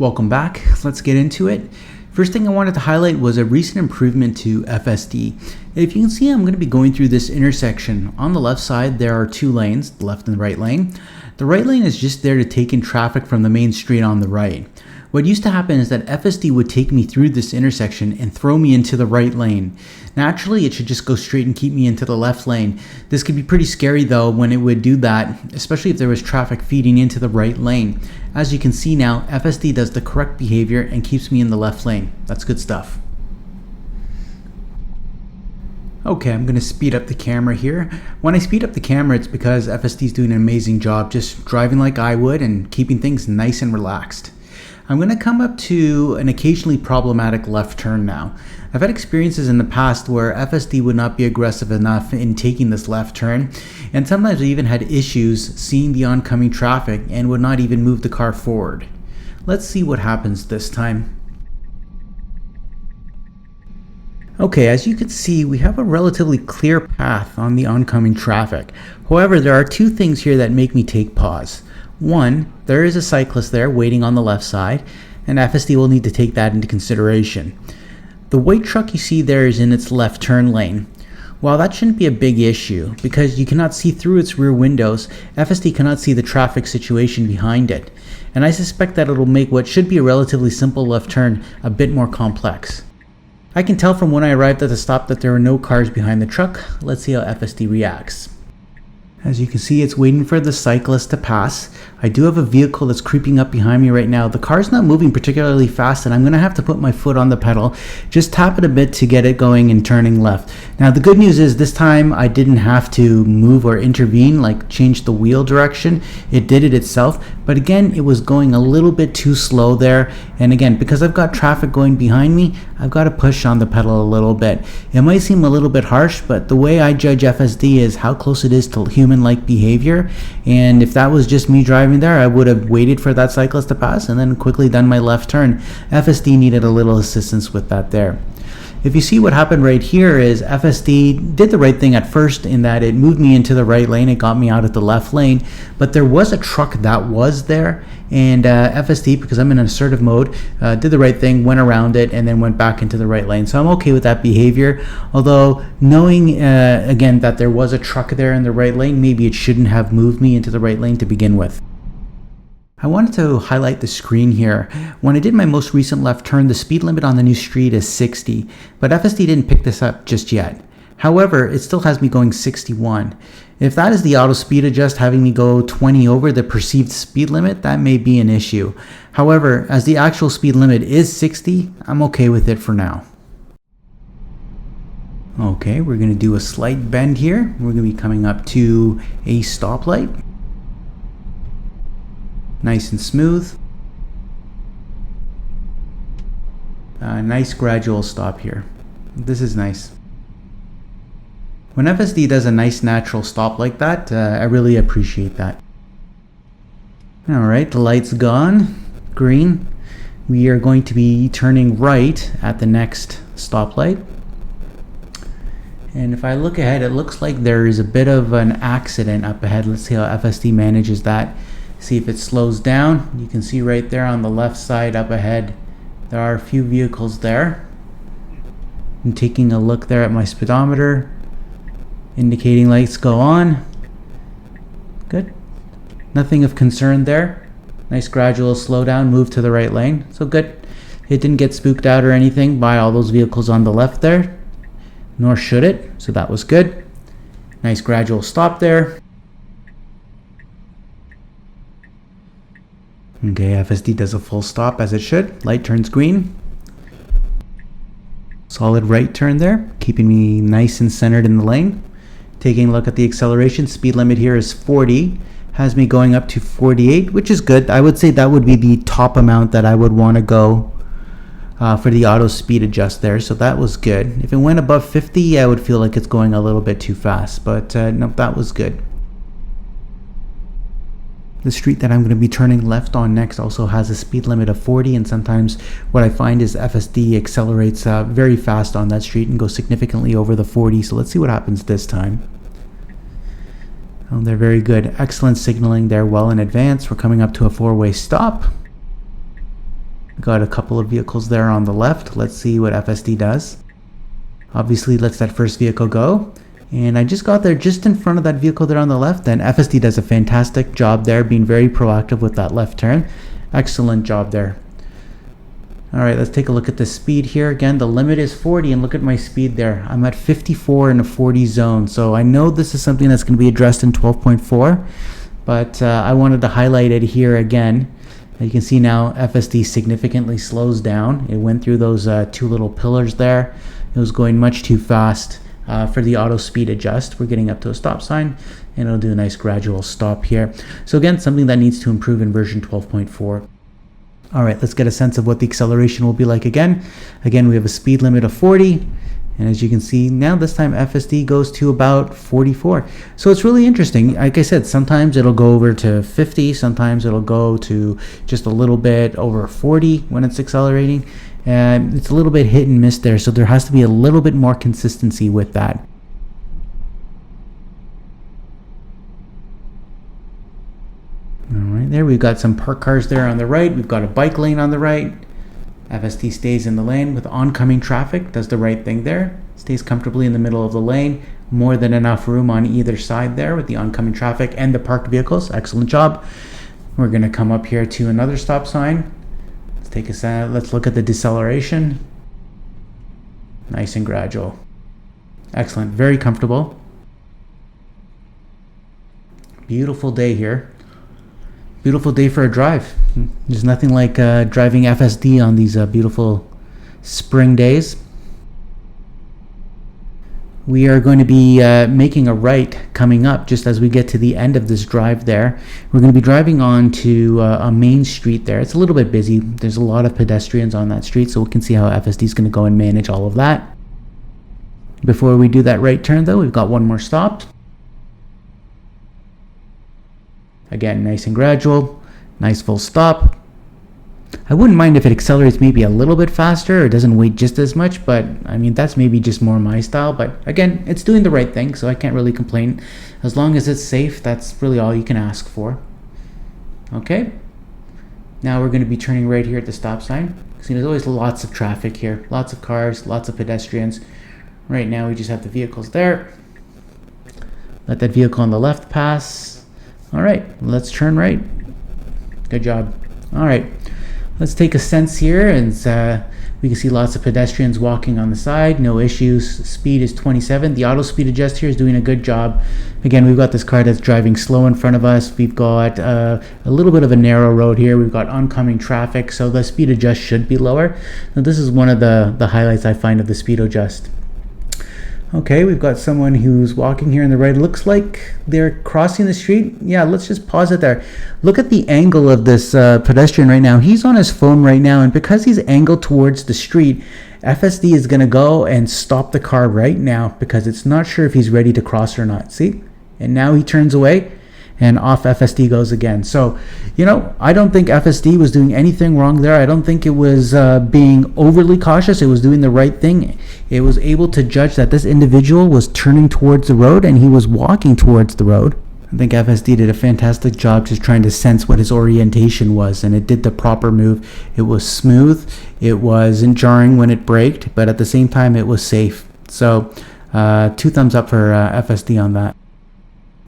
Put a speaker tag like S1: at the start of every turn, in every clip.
S1: Welcome back. Let's get into it. First thing I wanted to highlight was a recent improvement to FSD. If you can see, I'm going to be going through this intersection. On the left side, there are two lanes, the left and the right lane. The right lane is just there to take in traffic from the main street on the right. What used to happen is that FSD would take me through this intersection and throw me into the right lane. Naturally, it should just go straight and keep me into the left lane. This could be pretty scary though when it would do that, especially if there was traffic feeding into the right lane. As you can see now, FSD does the correct behavior and keeps me in the left lane. That's good stuff. Okay, I'm going to speed up the camera here. When I speed up the camera, it's because FSD is doing an amazing job just driving like I would and keeping things nice and relaxed. I'm going to come up to an occasionally problematic left turn now. I've had experiences in the past where FSD would not be aggressive enough in taking this left turn, and sometimes I even had issues seeing the oncoming traffic and would not even move the car forward. Let's see what happens this time. Okay, as you can see, we have a relatively clear path on the oncoming traffic. However, there are two things here that make me take pause. One, there is a cyclist there waiting on the left side, and FSD will need to take that into consideration. The white truck you see there is in its left turn lane. While that shouldn't be a big issue, because you cannot see through its rear windows, FSD cannot see the traffic situation behind it. And I suspect that it'll make what should be a relatively simple left turn a bit more complex. I can tell from when I arrived at the stop that there are no cars behind the truck. Let's see how FSD reacts. As you can see, it's waiting for the cyclist to pass. I do have a vehicle that's creeping up behind me right now. The car's not moving particularly fast, and I'm going to have to put my foot on the pedal, just tap it a bit to get it going and turning left. Now, the good news is this time I didn't have to move or intervene, like change the wheel direction. It did it itself, but again, it was going a little bit too slow there. And again, because I've got traffic going behind me, I've got to push on the pedal a little bit. It might seem a little bit harsh, but the way I judge FSD is how close it is to human-like behavior. And if that was just me driving there, I would have waited for that cyclist to pass and then quickly done my left turn. FSD needed a little assistance with that there. If you see what happened right here is FSD did the right thing at first in that it moved me into the right lane. It got me out of the left lane, but there was a truck that was there, and FSD, because I'm in assertive mode, did the right thing, went around it, and then went back into the right lane. So I'm okay with that behavior, although knowing again that there was a truck there in the right lane, maybe it shouldn't have moved me into the right lane to begin with. I wanted to highlight the screen here. When I did my most recent left turn, the speed limit on the new street is 60, but FSD didn't pick this up just yet. However, it still has me going 61. If that is the auto speed adjust having me go 20 over the perceived speed limit, that may be an issue. However, as the actual speed limit is 60, I'm okay with it for now. Okay, we're going to do a slight bend here. We're going to be coming up to a stoplight. Nice and smooth. Nice gradual stop here. This is nice. When FSD does a nice natural stop like that, I really appreciate that. Alright, the light's gone. Green. We are going to be turning right at the next stoplight. And if I look ahead, it looks like there is a bit of an accident up ahead. Let's see how FSD manages that. See if it slows down. You can see right there on the left side up ahead, there are a few vehicles there. I'm taking a look there at my speedometer, indicating lights go on. Good. Nothing of concern there. Nice gradual slowdown, move to the right lane. So good. It didn't get spooked out or anything by all those vehicles on the left there, nor should it. So that was good. Nice gradual stop there. Okay, FSD does a full stop as it should. Light turns green. Solid right turn there, keeping me nice and centered in the lane. Taking a look at the acceleration, speed limit here is 40. Has me going up to 48, which is good. I would say that would be the top amount that I would want to go for the auto speed adjust there. So that was good. If it went above 50, I would feel like it's going a little bit too fast, but no, that was good. The street that I'm going to be turning left on next also has a speed limit of 40, and sometimes what I find is FSD accelerates very fast on that street and goes significantly over the 40. So let's see what happens this time. Oh, they're very good. Excellent signaling there, well in advance. We're coming up to a four-way stop. Got a couple of vehicles there on the left. Let's see what FSD does. Obviously lets that first vehicle go. And I just got there just in front of that vehicle there on the left. And FSD does a fantastic job there, being very proactive with that left turn. Excellent job there. All right, let's take a look at the speed here. Again, the limit is 40, and look at my speed there. I'm at 54 in a 40 zone. So I know this is something that's going to be addressed in 12.4, but I wanted to highlight it here again. You can see now FSD significantly slows down. It went through those two little pillars there. It was going much too fast for the auto speed adjust. We're getting up to a stop sign, and it'll do a nice gradual stop here. So again, something that needs to improve in version 12.4. All right, let's get a sense of what the acceleration will be like again. Again, we have a speed limit of 40. And as you can see now, this time FSD goes to about 44. So it's really interesting. Like I said, sometimes it'll go over to 50. Sometimes it'll go to just a little bit over 40 when it's accelerating. And it's a little bit hit and miss there. So there has to be a little bit more consistency with that. All right, there we've got some parked cars there on the right. We've got a bike lane on the right. FSD stays in the lane with oncoming traffic, does the right thing there. Stays comfortably in the middle of the lane. More than enough room on either side there with the oncoming traffic and the parked vehicles. Excellent job. We're going to come up here to another stop sign. Let's look at the deceleration. Nice and gradual. Excellent, very comfortable. Beautiful day here. Beautiful day for a drive. There's nothing like driving FSD on these beautiful spring days. We are going to be making a right coming up just as we get to the end of this drive there. We're going to be driving on to a main street there. It's a little bit busy. There's a lot of pedestrians on that street, so we can see how FSD is going to go and manage all of that. Before we do that right turn though, we've got one more stop. Again, nice and gradual, nice full stop. I wouldn't mind if it accelerates maybe a little bit faster or doesn't wait just as much, but I mean, that's maybe just more my style. But again, it's doing the right thing, so I can't really complain. As long as it's safe, that's really all you can ask for. Okay, now we're going to be turning right here at the stop sign. See, there's always lots of traffic here, lots of cars, lots of pedestrians. Right now, we just have the vehicles there. Let that vehicle on the left pass. All right, let's turn right. Good job. All right, let's take a sense here, and we can see lots of pedestrians walking on the side. No issues. Speed is 27. The auto speed adjust here is doing a good job. Again, we've got this car that's driving slow in front of us. We've got a little bit of a narrow road here. We've got oncoming traffic, so the speed adjust should be lower. Now, this is one of the highlights I find of the speed adjust. Okay, we've got someone who's walking here on the right. It looks like they're crossing the street. Yeah, let's just pause it there. Look at the angle of this pedestrian right now. He's on his phone right now, and because he's angled towards the street, FSD is going to go and stop the car right now because it's not sure if he's ready to cross or not. See? And now he turns away, and off FSD goes again. So, you know, I don't think FSD was doing anything wrong there. I don't think it was being overly cautious. It was doing the right thing. It was able to judge that this individual was turning towards the road and he was walking towards the road. I think FSD did a fantastic job just trying to sense what his orientation was, and it did the proper move. It was smooth. It wasn't jarring when it braked, but at the same time, it was safe. So 2 thumbs up for FSD on that.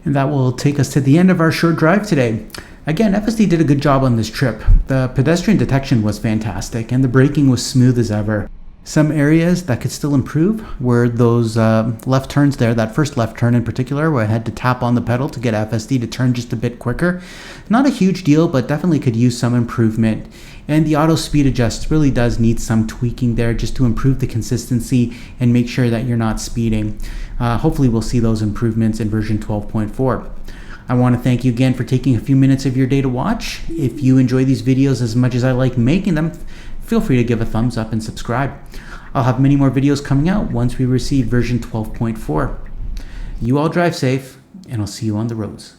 S1: And that will take us to the end of our short drive today. Again, FSD did a good job on this trip. The pedestrian detection was fantastic, and the braking was smooth as ever. Some areas that could still improve were those left turns there, that first left turn in particular, where I had to tap on the pedal to get FSD to turn just a bit quicker. Not a huge deal, but definitely could use some improvement. And the auto speed adjust really does need some tweaking there just to improve the consistency and make sure that you're not speeding. Hopefully we'll see those improvements in version 12.4. I want to thank you again for taking a few minutes of your day to watch. If you enjoy these videos as much as I like making them, feel free to give a thumbs up and subscribe. I'll have many more videos coming out once we receive version 12.4. You all drive safe, and I'll see you on the roads.